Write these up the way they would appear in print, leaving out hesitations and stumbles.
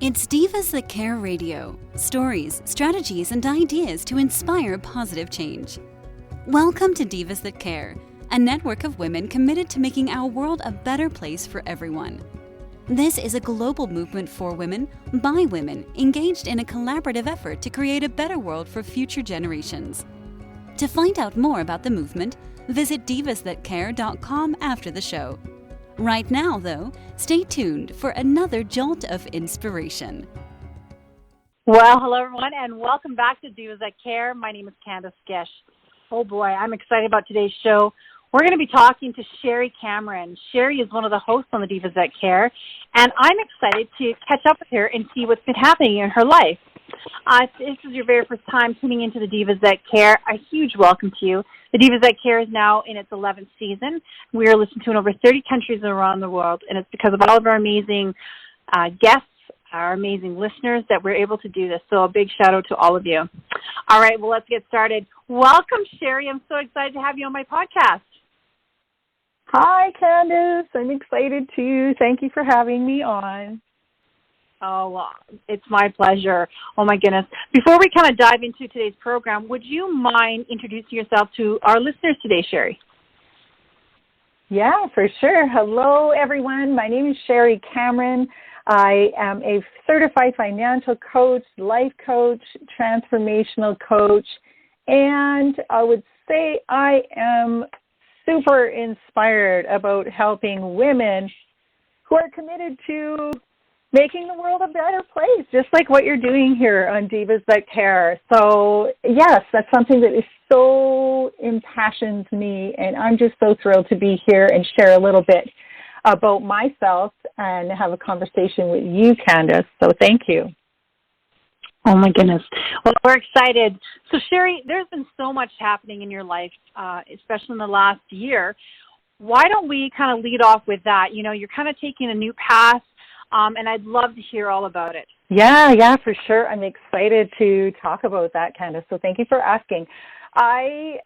It's Divas That Care Radio. Stories, strategies, and ideas to inspire positive change. Welcome to Divas That Care, a network of women committed to making our world a better place for everyone. This is a global movement for women, by women, engaged in a collaborative effort to create a better world for future generations. To find out more about the movement, visit divasthatcare.com after the show. Right now, though, stay tuned for another jolt of inspiration. Well, hello, everyone, and welcome back to Divas That Care. My name is Candace Gish. Oh, boy, I'm excited about today's show. We're going to be talking to Sherrie Cameron. Sherrie is one of the hosts on the Divas That Care, and I'm excited to catch up with her and see what's been happening in her life. If this is your very first time tuning into the Divas That Care, a huge welcome to you. The Divas That Care is now in its 11th season. We are listened to in over 30 countries around the world, and it's because of all of our amazing guests, our amazing listeners, that we're able to do this. So a big shout out to all of you. All right, well, let's get started. Welcome, Sherrie. I'm so excited to have you on my podcast. Hi, Candace. I'm excited too. Thank you for having me on. Oh, well, it's my pleasure. Oh, my goodness. Before we kind of dive into today's program, would you mind introducing yourself to our listeners today, Sherrie? Yeah, for sure. Hello, everyone. My name is Sherrie Cameron. I am a certified financial coach, life coach, transformational coach, and I would say I am super inspired about helping women who are committed to making the world a better place, just like what you're doing here on Divas That Care. So, yes, that's something that is so impassions me, and I'm just so thrilled to be here and share a little bit about myself and have a conversation with you, Candace. So thank you. Oh, my goodness. Well, we're excited. So, Sherrie, there's been so much happening in your life, especially in the last year. Why don't we kind of lead off with that? You know, you're kind of taking a new path, and I'd love to hear all about it. Yeah, for sure. I'm excited to talk about that, Candace. So thank you for asking. I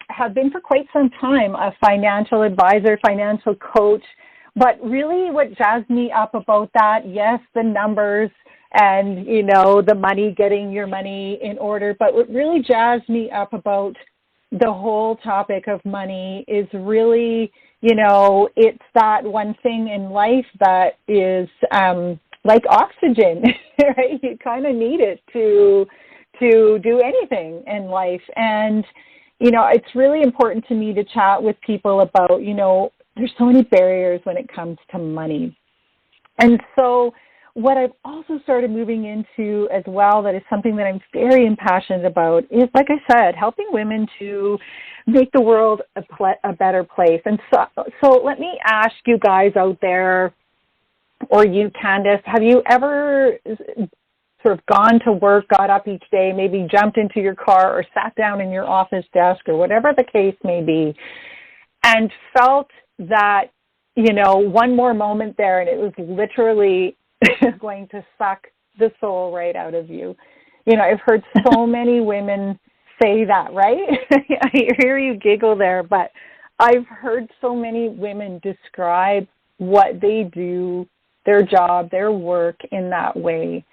have been for quite some time a financial advisor, financial coach, but really what jazzed me up about that, yes, the numbers and, you know, the money, getting your money in order, but what really jazzed me up about the whole topic of money is really, you know, it's that one thing in life that is like oxygen, right? You kind of need it to do anything in life. And, you know, it's really important to me to chat with people about, you know, there's so many barriers when it comes to money. And so what I've also started moving into as well, that is something that I'm very impassioned about, is, like I said, helping women to make the world a better place. And so let me ask you guys out there, or you, Candace, have you ever sort of gone to work, got up each day, maybe jumped into your car or sat down in your office desk or whatever the case may be, and felt that, you know, one more moment there and it was literally going to suck the soul right out of you? You know, I've heard so many women say that, right? I hear you giggle there, but I've heard so many women describe what they do, their job, their work in that way.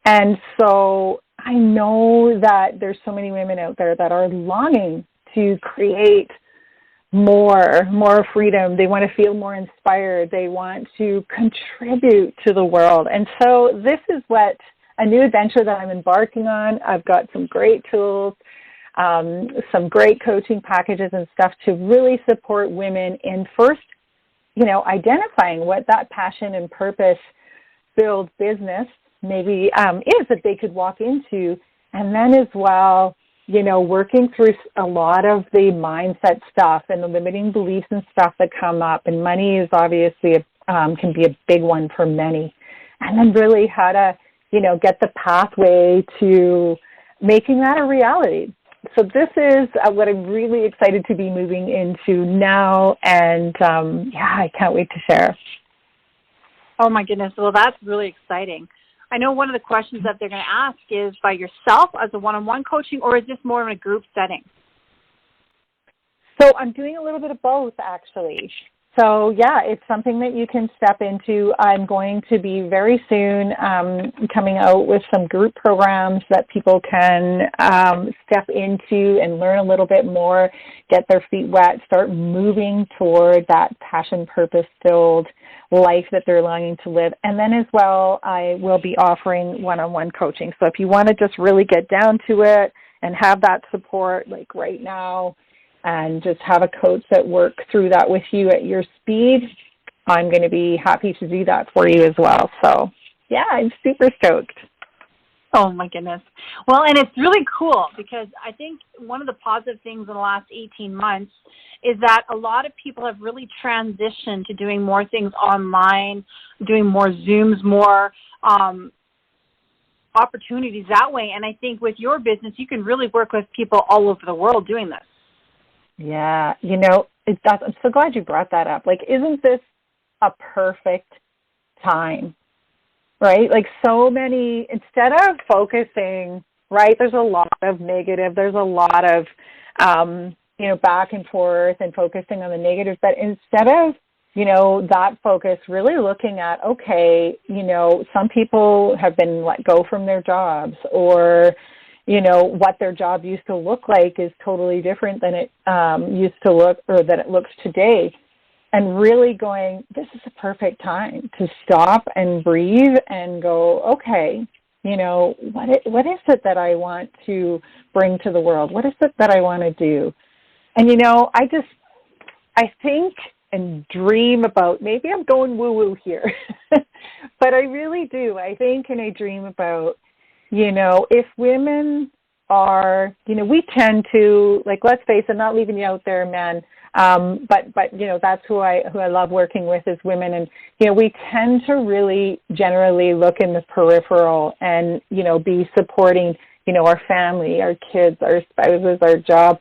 And so I know that there's so many women out there that are longing to create more freedom. They want to feel more inspired. They want to contribute to the world. And so this is what a new adventure that I'm embarking on. I've got some great tools, some great coaching packages and stuff to really support women in first, you know, identifying what that passion and purpose build business maybe is that they could walk into, and then as well, you know, working through a lot of the mindset stuff and the limiting beliefs and stuff that come up. And money is obviously can be a big one for many. And then really how to, you know, get the pathway to making that a reality. So this is what I'm really excited to be moving into now. And I can't wait to share. Oh, my goodness. Well, that's really exciting. I know one of the questions that they're going to ask is by yourself as a one-on-one coaching, or is this more in a group setting? So I'm doing a little bit of both, actually. So, yeah, it's something that you can step into. I'm going to be very soon coming out with some group programs that people can step into and learn a little bit more, get their feet wet, start moving toward that passion, purpose-filled life that they're longing to live. And then as well, I will be offering one-on-one coaching. So if you want to just really get down to it and have that support, like right now, and just have a coach that works through that with you at your speed, I'm going to be happy to do that for you as well. So, yeah, I'm super stoked. Oh, my goodness. Well, and it's really cool because I think one of the positive things in the last 18 months is that a lot of people have really transitioned to doing more things online, doing more Zooms, more opportunities that way. And I think with your business, you can really work with people all over the world doing this. Yeah, you know, I'm so glad you brought that up. Like, isn't this a perfect time, right? Like, so many, instead of focusing, right, there's a lot of negative, there's a lot of, you know, back and forth and focusing on the negatives, but instead of, you know, that focus, really looking at, okay, you know, some people have been let go from their jobs, or you know, what their job used to look like is totally different than it used to look, or that it looks today. And really going, this is a perfect time to stop and breathe and go, okay, you know, what is it that I want to bring to the world? What is it that I want to do? And, you know, I think and dream about, maybe I'm going woo-woo here, but I really do. I think and I dream about, you know, if women are, you know, we tend to, like, let's face it, not leaving you out there, men, but you know, that's who I love working with is women. And, you know, we tend to really generally look in the peripheral and, you know, be supporting, you know, our family, our kids, our spouses, our job.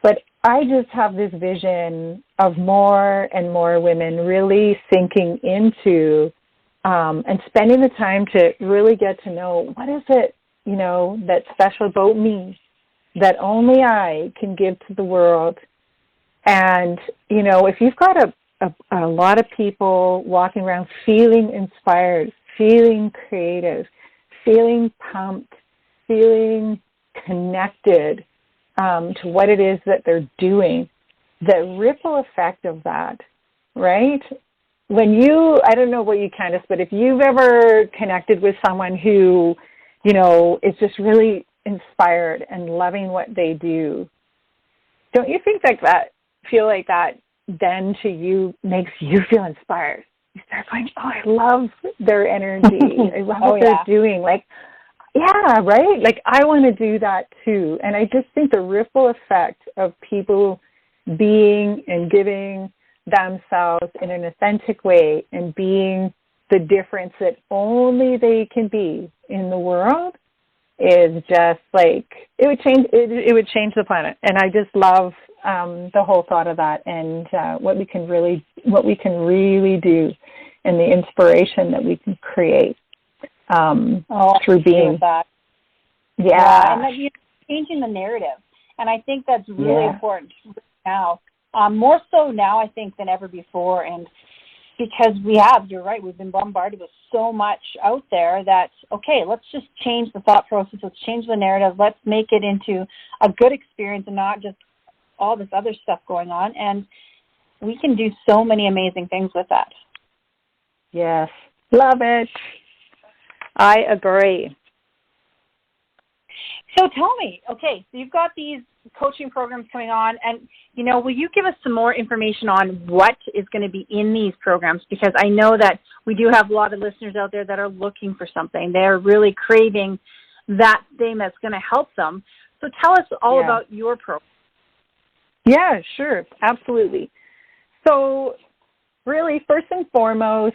But I just have this vision of more and more women really sinking into and spending the time to really get to know what is it, you know, that's special about me that only I can give to the world. And, you know, if you've got a lot of people walking around feeling inspired, feeling creative, feeling pumped, feeling connected to what it is that they're doing, the ripple effect of that, right? When you, I don't know about you, Candace, but if you've ever connected with someone who, you know, is just really inspired and loving what they do, don't you think feel like that then to you makes you feel inspired? You start going, oh, I love their energy. I love what they're doing. Like, yeah, right? Like, I want to do that too. And I just think the ripple effect of people being and giving themselves in an authentic way and being the difference that only they can be in the world is just like, it would change the planet. And I just love the whole thought of that, and what we can really do, and the inspiration that we can create through being that. Yeah, and that you're changing the narrative, and I think that's really important now. More so now, I think, than ever before. And because you're right, we've been bombarded with so much out there that, okay, let's just change the thought process. Let's change the narrative. Let's make it into a good experience and not just all this other stuff going on. And we can do so many amazing things with that. Yes. Love it. I agree. So tell me, okay, so you've got these coaching programs coming on, and, you know, will you give us some more information on what is going to be in these programs? Because I know that we do have a lot of listeners out there that are looking for something. They're really craving that thing that's going to help them. So tell us all about your program. Yeah, sure. Absolutely. So really, first and foremost,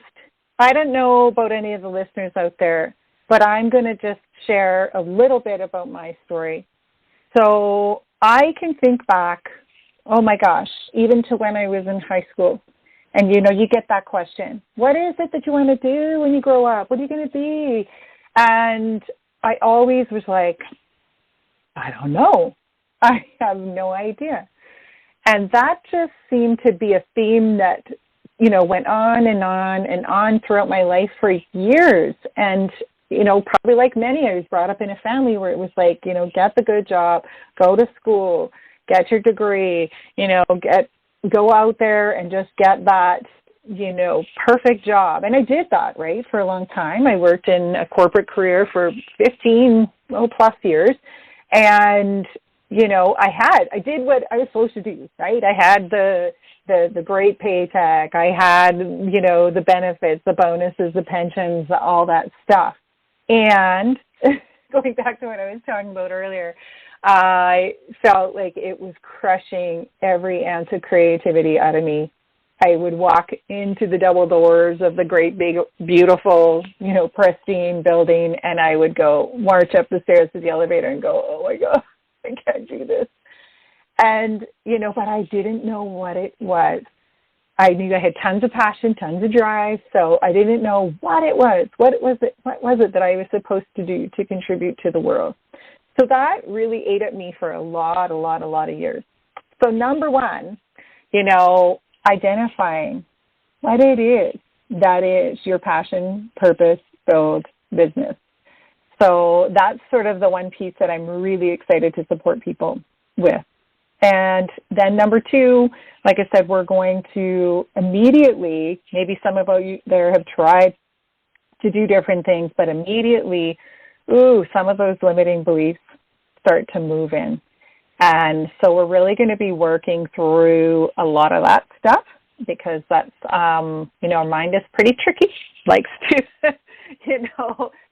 I don't know about any of the listeners out there, but I'm going to just share a little bit about my story. So I can think back, oh my gosh, even to when I was in high school. And, you know, you get that question, what is it that you want to do when you grow up? What are you going to be? And I always was like, I don't know. I have no idea. And that just seemed to be a theme that, went on and on and on throughout my life for years. And, probably like many, I was brought up in a family where it was like, get the good job, go to school, get your degree, go out there and just get that, perfect job. And I did that, right, for a long time. I worked in a corporate career for 15 plus years. And, I did what I was supposed to do, right? I had the great paycheck. I had, the benefits, the bonuses, the pensions, all that stuff. And going back to what I was talking about earlier, I felt like it was crushing every ounce of creativity out of me. I would walk into the double doors of the great, big, beautiful, pristine building, and I would go march up the stairs to the elevator and go, oh, my God, I can't do this. And, but I didn't know what it was. I knew I had tons of passion, tons of drive, so I didn't know what it was. What was it that I was supposed to do to contribute to the world? So that really ate at me for a lot of years. So number one, identifying what it is that is your passion, purpose, build business. So that's sort of the one piece that I'm really excited to support people with. And then number two, like I said, we're going to immediately, maybe some of you there have tried to do different things, but immediately, some of those limiting beliefs start to move in. And so we're really going to be working through a lot of that stuff because that's, our mind is pretty tricky, likes to,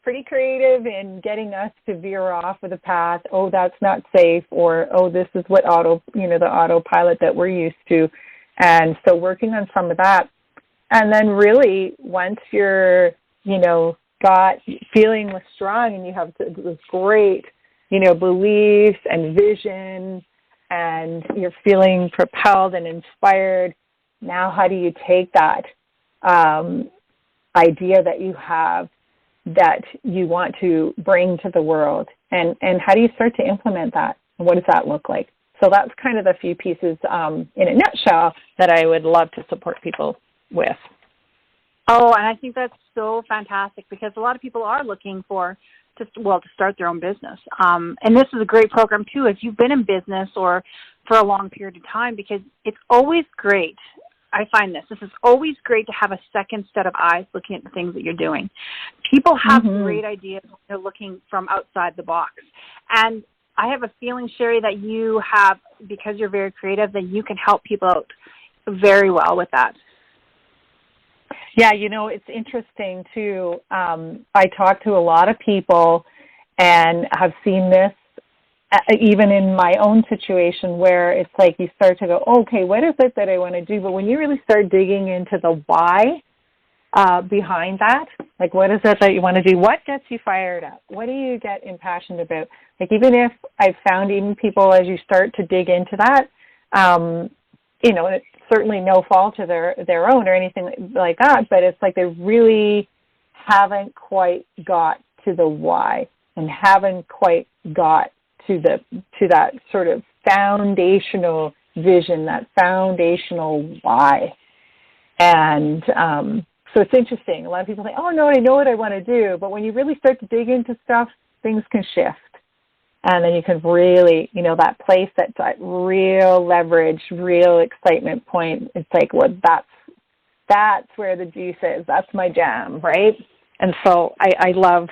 pretty creative in getting us to veer off of the path. Oh, that's not safe, or, oh, this is what the autopilot that we're used to. And so working on some of that. And then really, once you're, got feeling strong and you have this great, beliefs and vision, and you're feeling propelled and inspired, now how do you take that idea that you have that you want to bring to the world, and how do you start to implement that? And what does that look like? So that's kind of the few pieces in a nutshell that I would love to support people with. Oh, and I think that's so fantastic because a lot of people are looking for to start their own business. And this is a great program, too, if you've been in business or for a long period of time, because it's always great. I find this is always great to have a second set of eyes looking at the things that you're doing. People have great ideas when they're looking from outside the box. And I have a feeling, Sherrie, that you have, because you're very creative, that you can help people out very well with that. Yeah, it's interesting, too. I talk to a lot of people and have seen this even in my own situation where it's like you start to go, okay, what is it that I want to do? But when you really start digging into the why behind that, like what is it that you want to do? What gets you fired up? What do you get impassioned about? Like even if I've found even people as you start to dig into that, it's certainly no fault to their own or anything like that, but it's like they really haven't quite got to the why and haven't quite got to that sort of foundational vision, that foundational why. And so it's interesting. A lot of people think, oh, no, I know what I want to do. But when you really start to dig into stuff, things can shift. And then you can really, that place that's that real leverage, real excitement point. It's like, well, that's where the juice is. That's my jam, right? And so I love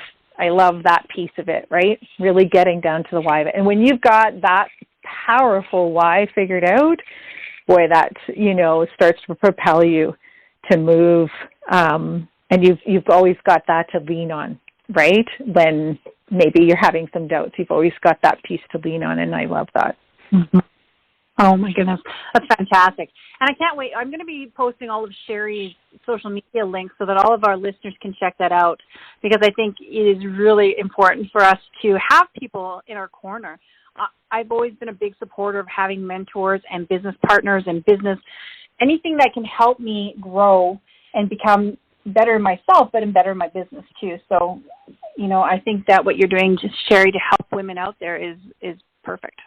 that piece of it, right? Really getting down to the why of it. And when you've got that powerful why figured out, boy, that, starts to propel you to move. And you've always got that to lean on, right? When maybe you're having some doubts, you've always got that piece to lean on, and I love that. Mm-hmm. Oh, my goodness. That's fantastic. And I can't wait. I'm going to be posting all of Sherrie's social media links so that all of our listeners can check that out, because I think it is really important for us to have people in our corner. I've always been a big supporter of having mentors and business partners and anything that can help me grow and become better myself, but better in my business too. So, I think that what you're doing, just Sherrie, to help women out there is perfect.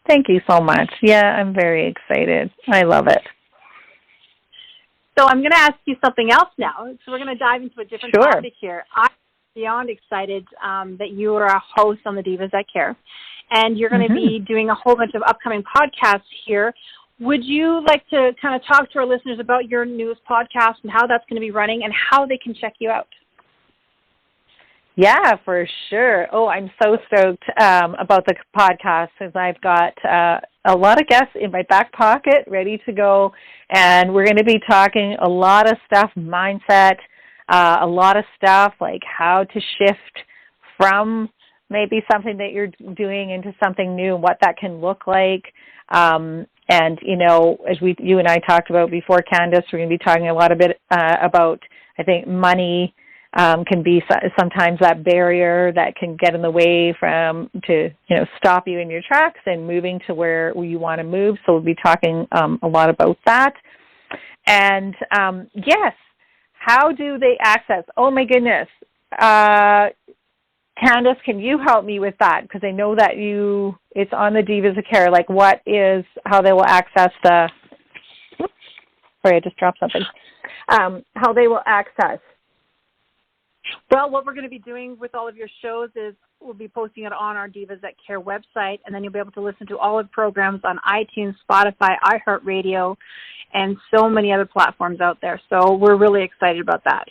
Thank you so much. Yeah, I'm very excited. I love it. So I'm going to ask you something else now. So we're going to dive into a different Sure. topic here. I'm beyond excited that you are a host on the Divas That Care, and you're going to be doing a whole bunch of upcoming podcasts here. Would you like to kind of talk to our listeners about your newest podcast and how that's going to be running and how they can check you out? Yeah, for sure. Oh, I'm so stoked about the podcast because I've got a lot of guests in my back pocket ready to go, and we're going to be talking a lot of stuff, mindset, a lot of stuff like how to shift from maybe something that you're doing into something new and what that can look like. And, you know, as you and I talked about before, Candace, we're going to be talking a lot about, I think, money can be sometimes that barrier that can get in the way stop you in your tracks and moving to where you want to move. So we'll be talking a lot about that. And yes, how do they access? Oh my goodness, Candace, can you help me with that? Because I know that it's on the Divas of Care. Like, how they will access sorry, I just dropped something. How they will access. Well, what we're going to be doing with all of your shows is we'll be posting it on our Divas That Care website, and then you'll be able to listen to all of the programs on iTunes, Spotify, iHeartRadio, and so many other platforms out there. So we're really excited about that.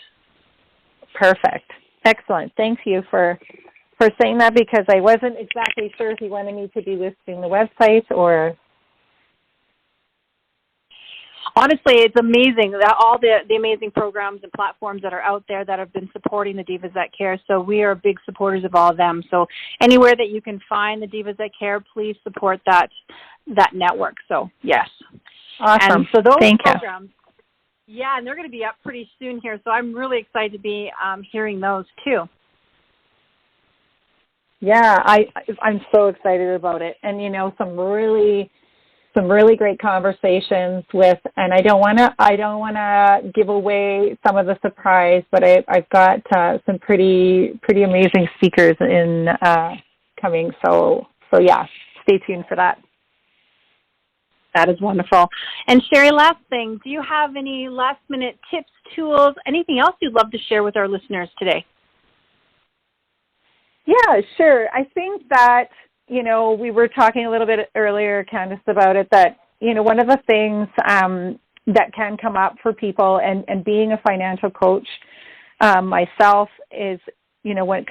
Perfect. Excellent. Thank you for saying that, because I wasn't exactly sure if you wanted me to be listing the website or... Honestly, it's amazing that all the amazing programs and platforms that are out there that have been supporting the Divas That Care. So we are big supporters of all of them. So anywhere that you can find the Divas That Care, please support that network. So yes. Awesome. And so those Thank programs, yeah, and they're going to be up pretty soon here. So I'm really excited to be hearing those too. Yeah, I'm so excited about it. And, you know, some really great conversations with, and I don't want to give away some of the surprise, but I've got some pretty amazing speakers in coming. So yeah, stay tuned for that. That is wonderful. And Sherrie, last thing, do you have any last minute tips, tools, anything else you'd love to share with our listeners today? Yeah, sure. I think that, you know, we were talking a little bit earlier, Candace, about it, that, you know, one of the things that can come up for people, and being a financial coach myself, is, you know, when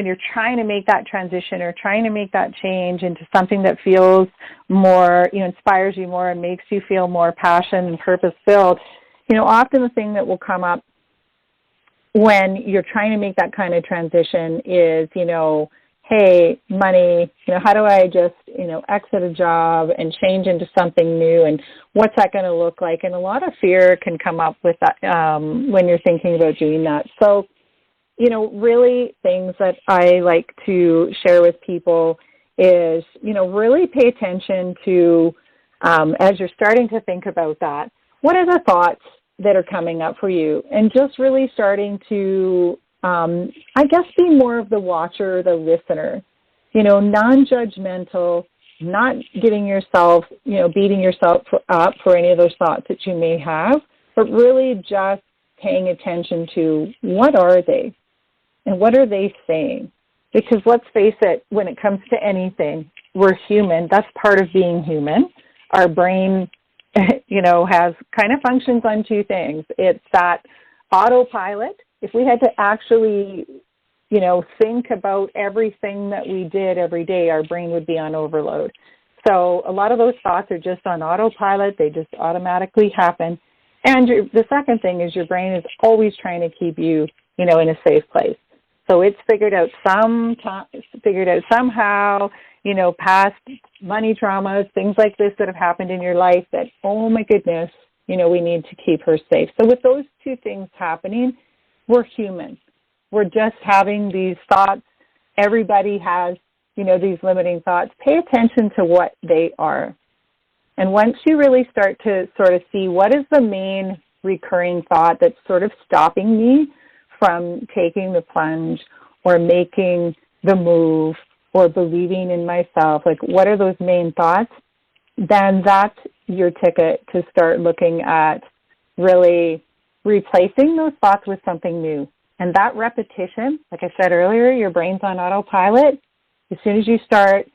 you're trying to make that transition or trying to make that change into something that feels more, you know, inspires you more and makes you feel more passion and purpose-filled, you know, often the thing that will come up when you're trying to make that kind of transition is, you know, hey, money, you know, how do I just, you know, exit a job and change into something new, and what's that going to look like? And a lot of fear can come up with that when you're thinking about doing that. So, you know, really things that I like to share with people is, you know, really pay attention to, as you're starting to think about that, what are the thoughts that are coming up for you? And just really starting to, I guess, be more of the watcher or the listener, you know, non-judgmental, not getting yourself, you know, beating yourself up for any of those thoughts that you may have, but really just paying attention to what are they and what are they saying? Because let's face it, when it comes to anything, we're human. That's part of being human. Our brain, you know, has kind of functions on two things. It's that autopilot. If we had to actually, you know, think about everything that we did every day, our brain would be on overload. So a lot of those thoughts are just on autopilot. They just automatically happen. And the second thing is your brain is always trying to keep you, you know, in a safe place. So it's figured out somehow, you know, past money traumas, things like this that have happened in your life that, oh my goodness, you know, we need to keep her safe. So with those two things happening, we're human. We're just having these thoughts. Everybody has, you know, these limiting thoughts. Pay attention to what they are. And once you really start to sort of see what is the main recurring thought that's sort of stopping me from taking the plunge or making the move or believing in myself, like what are those main thoughts, then that's your ticket to start looking at really replacing those thoughts with something new. And that repetition, like I said earlier, your brain's on autopilot. As soon as you start,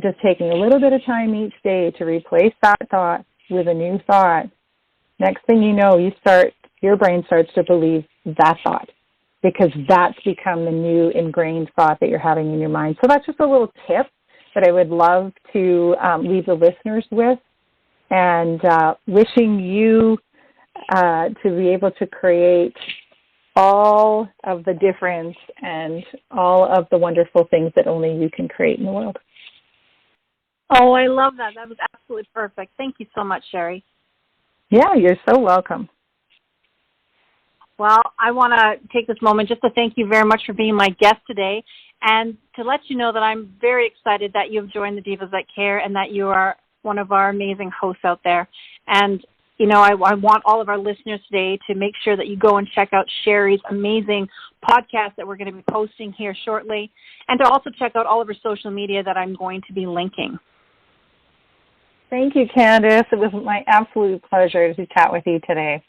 just taking a little bit of time each day to replace that thought with a new thought, next thing you know, your brain starts to believe that thought, because that's become the new ingrained thought that you're having in your mind. So that's just a little tip that I would love to leave the listeners with, and wishing you to be able to create all of the difference and all of the wonderful things that only you can create in the world. Oh, I love that. That was absolutely perfect. Thank you so much, Sherrie. Yeah, you're so welcome. Well, I want to take this moment just to thank you very much for being my guest today, and to let you know that I'm very excited that you've joined the Divas That Care and that you are one of our amazing hosts out there. And, I want all of our listeners today to make sure that you go and check out Sherrie's amazing podcast that we're going to be posting here shortly, and to also check out all of her social media that I'm going to be linking. Thank you, Candace. It was my absolute pleasure to chat with you today.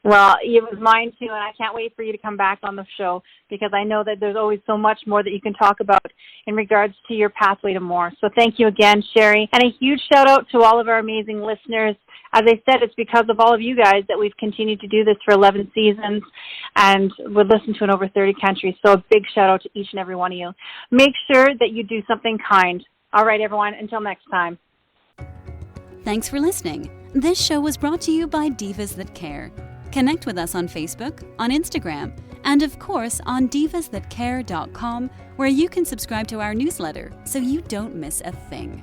Well, it was mine too, and I can't wait for you to come back on the show, because I know that there's always so much more that you can talk about in regards to your pathway to more. So thank you again, Sherrie. And a huge shout out to all of our amazing listeners. As I said, it's because of all of you guys that we've continued to do this for 11 seasons, and we're listened to in over 30 countries. So a big shout out to each and every one of you. Make sure that you do something kind. All right, everyone, until next time. Thanks for listening. This show was brought to you by Divas That Care. Connect with us on Facebook, on Instagram, and of course on divasthatcare.com, where you can subscribe to our newsletter so you don't miss a thing.